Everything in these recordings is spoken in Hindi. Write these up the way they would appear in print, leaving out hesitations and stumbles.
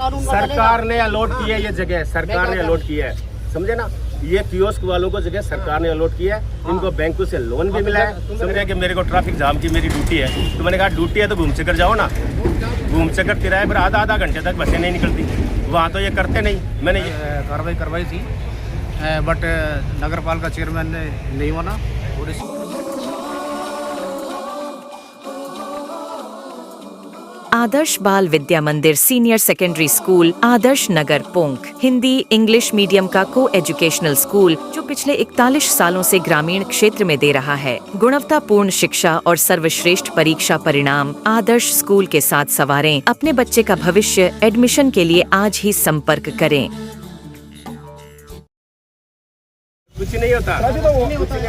सरकार ने अलॉट की है ये जगह, सरकार ने अलॉट की है, समझे ना। ये कियोस्क वालों को जगह सरकार ने अलॉट किया है, इनको बैंकों से लोन भी मिला है। समझे कि मेरे को ट्रैफिक जाम की मेरी ड्यूटी है, तो मैंने कहा ड्यूटी है तो घूम से कर जाओ ना। घूम से कर किराए पर आधा घंटे तक बसें नहीं निकलती, वहाँ तो ये करते नहीं। मैंने कार्रवाई करवाई थी, बट नगर पालिका चेयरमैन ने नहीं माना। और आदर्श बाल विद्या मंदिर senior secondary school Adarsh Nagar पोंक Hindi English medium का को एजुकेशनल स्कूल जो पिछले 41 सालों से ग्रामीण क्षेत्र में दे रहा है गुणवत्तापूर्ण शिक्षा और सर्वश्रेष्ठ परीक्षा परिणाम। आदर्श स्कूल के साथ सवारें अपने बच्चे का भविष्य। एडमिशन के लिए आज ही संपर्क करें। कुछ नहीं होता,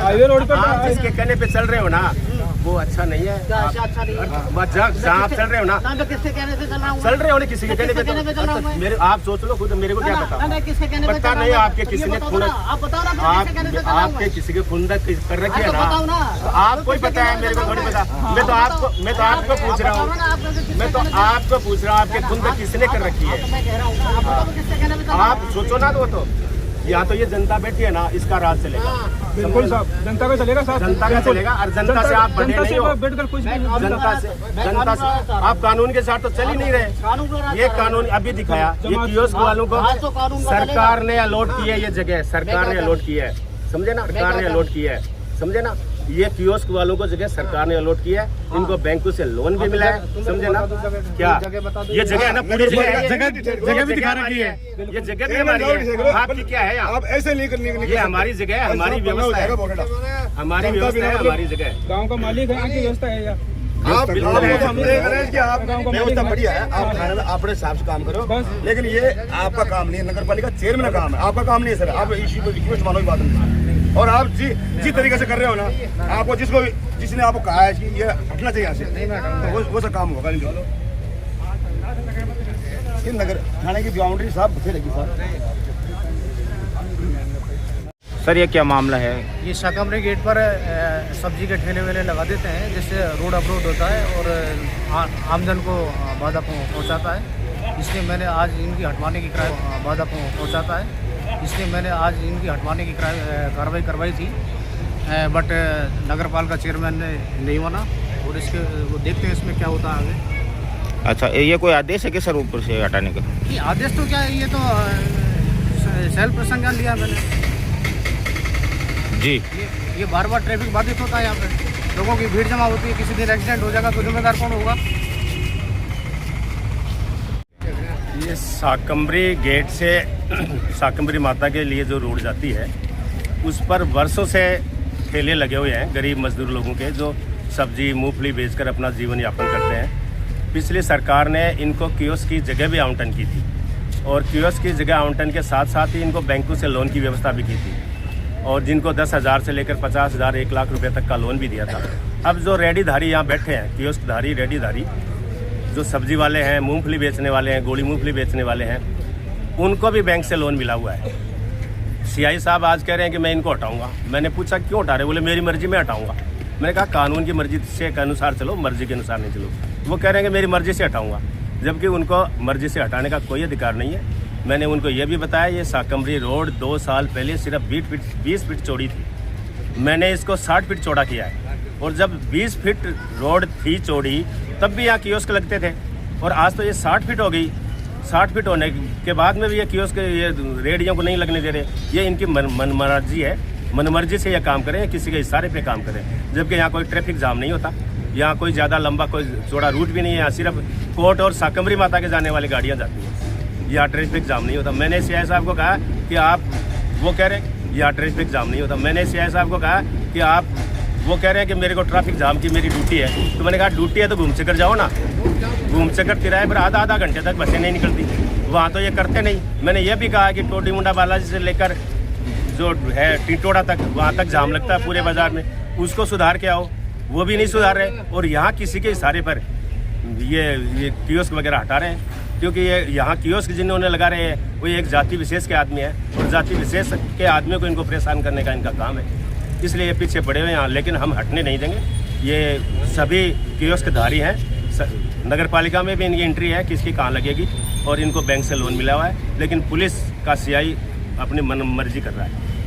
हाईवे रोड पर आप जिसके कहने पे चल रहे हो ना वो अच्छा नहीं है। अच्छा नहीं है, जहाँ आप चल रहे हो ना, किसके कहने से चल रहे हो ना, किसी के कहने पे मेरे आप सोच लो खुद, मेरे को क्या पता, पता नहीं आपके किसी ने खून, आपके किसी के खून कर रखी है ना, आपको ही पता है, मेरे को थोड़ी पता। मैं तो आपको पूछ रहा हूँ, आपके खून किसने कर रखी है, आप सोचो ना। तो यहाँ तो ये जनता बैठी है ना, इसका राज चलेगा। बिल्कुल साहब, जनता का चलेगा साहब, जनता का चलेगा। और जनता से आप बने नहीं हो, बैठकर कुछ भी जनता से आप कानून के साथ तो चल ही नहीं रहे। ये कानून अभी दिखाया, ये कियोस्क वालों को सरकार ने अलॉट की है ये जगह, सरकार ने अलॉट की है, समझे ना। सरकार ने अलॉट की है, समझे ना। ये कियोस्क वालों को जगह सरकार ने अलॉट की है, इनको बैंकों से लोन भी मिला है, समझे ना। क्या ये जगह है ना, पूरी जगह भी दिखा रखी है, ये जगह भी हमारी है। आपकी क्या है आप ऐसे नहीं करने, ये हमारी जगह है, हमारी व्यवस्था है, हमारी व्यवस्था है, हमारी जगह। गाँव का मालिक है, आपकी व्यवस्था है। आप व्यवस्था बढ़िया है, आप अपने हिसाब से काम करो, लेकिन ये आपका काम नहीं है, नगर पालिका चेयरमैन का काम है, आपका काम नहीं है सर। आप इसी पर रिक्वेस्ट मानो बात नहीं, और आप जिस तरीके से कर रहे हो ना, आपको जिसने आपको कहा है कि ये हटना चाहिए यहाँ से, वो सब काम होगा नहीं। नगर थाने की बाउंड्री साहब बचे लगी सर, ये क्या मामला है? ये शाकंभरी गेट पर सब्जी के ठेले वेले लगा देते हैं, जिससे रोड अवरोध होता है और आमजन को बाधा पहुंचाता है। इसलिए मैंने आज इनकी हटवाने की बाधा पहुंचाता है, इसलिए मैंने आज इनकी हटवाने की कार्रवाई करवाई थी, बट नगर पालिका चेयरमैन ने नहीं माना। और इसके वो देखते हैं इसमें क्या होता है आगे। अच्छा, ये कोई आदेश है कि सर ऊपर से हटाने का? नहीं, आदेश तो क्या है, ये तो सेल्फ संज्ञान लिया मैंने जी। ये बार बार ट्रैफिक बाधित होता है, यहाँ पे लोगों की भीड़ जमा होती है, किसी दिन एक्सीडेंट हो जाएगा तो जिम्मेदार कौन होगा? ये शाकंभरी गेट से शाकंभरी माता के लिए जो रोड जाती है, उस पर वर्षों से ठेले लगे हुए हैं गरीब मजदूर लोगों के, जो सब्जी मूंगफली बेचकर अपना जीवन यापन करते हैं। पिछली सरकार ने इनको कियोस्क की जगह भी आवंटन की थी, और कियोस्क की जगह आवंटन के साथ साथ ही इनको बैंकों से लोन की व्यवस्था भी की थी, और जिनको 10,000 से लेकर 50,000 1 लाख रुपए तक का लोन भी दिया था। अब जो रेडीधारी यहाँ बैठे हैं, कियोस्कधारी रेडीधारी, जो सब्जी वाले हैं, मूंगफली बेचने वाले हैं, गोली मूंगफली बेचने वाले हैं, उनको भी बैंक से लोन मिला हुआ है। सीआई साहब आज कह रहे हैं कि मैं इनको हटाऊंगा। मैंने पूछा क्यों हटा रहे? बोले मेरी मर्जी में हटाऊंगा। मैंने कहा कानून की मर्जी से के अनुसार चलो, मर्जी के अनुसार नहीं चलो। वो कह रहे हैं कि मेरी मर्जी से हटाऊंगा, जबकि उनको मर्जी से हटाने का कोई अधिकार नहीं है। मैंने उनको ये भी बताया, ये शाकंभरी रोड 2 साल पहले सिर्फ 20 फीट चौड़ी थी, मैंने इसको 60 फीट चौड़ा किया है। और जब 20 फीट रोड थी चौड़ी, तब भी यहाँ कियोस्क लगते थे, और आज तो ये 60 फीट हो गई। 60 फीट होने के बाद में भी ये कियोस्क ये रेडियों को नहीं लगने दे रहे। ये इनकी मनमर्जी है, मनमर्जी से ये काम करें, किसी के इशारे पे काम करें, जबकि यहाँ कोई ट्रैफिक जाम नहीं होता। यहाँ कोई ज़्यादा लंबा कोई चौड़ा रूट भी नहीं है, यहाँ सिर्फ कोर्ट और शाकंभरी माता के जाने वाली गाड़ियाँ जाती हैं, यहाँ ट्रैफिक जाम नहीं होता। मैंने सीआई साहब को कहा कि आप, वो कह रहे हैं यहाँ ट्रैफिक जाम नहीं होता। मैंने सीआई साहब को कहा कि आप, वो कह रहे हैं कि मेरे को ट्रैफिक जाम की मेरी ड्यूटी है, तो मैंने कहा ड्यूटी है तो घूम से कर जाओ ना। घूम से कर किराए पर आधा घंटे तक बसें नहीं निकलती, वहाँ तो ये करते नहीं। मैंने ये भी कहा कि टोडी मुंडा बालाजी से लेकर जो है टिटोड़ा तक, वहाँ तक जाम लगता है पूरे बाजार में, उसको सुधार के आओ। वो भी नहीं सुधार रहे, और यहाँ किसी के इशारे पर ये कियोस्क वगैरह हटा रहे हैं, क्योंकि ये यहाँ कियोस्क जिन्होंने लगा रहे हैं वो एक जाति विशेष के आदमी है, और जाति विशेष के आदमियों को इनको परेशान करने का इनका काम है। इसलिए ये पीछे पड़े हुए हैं यहाँ, लेकिन हम हटने नहीं देंगे। ये सभी कियोस्कधारी हैं, नगर पालिका में भी इनकी एंट्री है, किसकी कहाँ लगेगी। और इनको बैंक से लोन मिला हुआ है, लेकिन पुलिस का सीआई अपनी मन मर्जी कर रहा है।